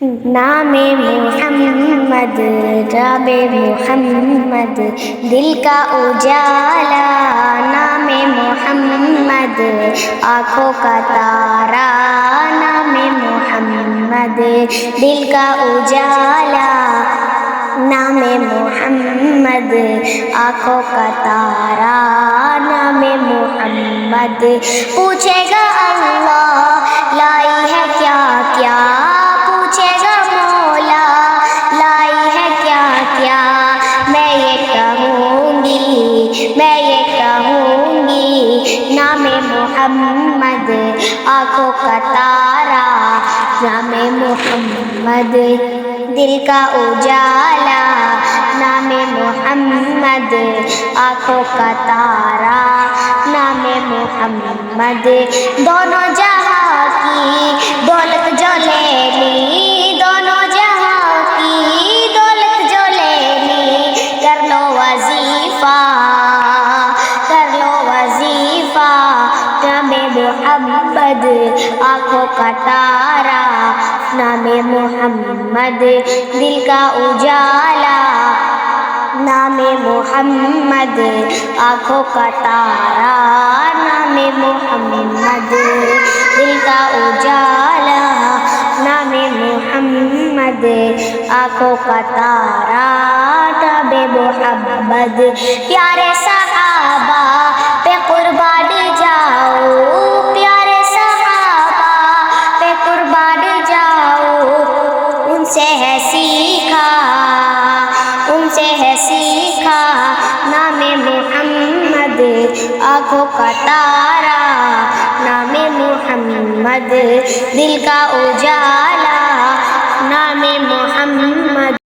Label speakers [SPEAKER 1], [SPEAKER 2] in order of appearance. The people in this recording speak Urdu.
[SPEAKER 1] نام محمد رب محمد دل کا اجالا، نام محمد آنکھوں کا تارا، نام محمد دل کا اجالا، نام محمد آنکھوں کا تارا، نام محمد پوچھے گا اللہ لائی ہے کیا کیا، پوچھے گا مولا لائی ہے کیا کیا، میں یہ کہوں گی نام محمد آنکھوں کا تارا، نام محمد دل کا اجالا، نام محمد آنکھوں کا تارا، نام محمد دونوں جہاں کی دولت جو لے لی، دونوں جہاں کی دولت جو لے لی، کر لو وظیفہ نام محمد آنکھوں کا تارا، نام محمد دل کا اجالا، نام محمد آنکھوں کا تارا، نام محمد دل کا اجالا، نام محمد آنکھوں کا تارا، نام محمد پیارے صحابہ پہ قربان جاؤ، پیارے صحابہ پہ قربان جاؤ، ان سے ہے سیکھا نام محمد آنکھوں کا تارا، نام محمد دل کا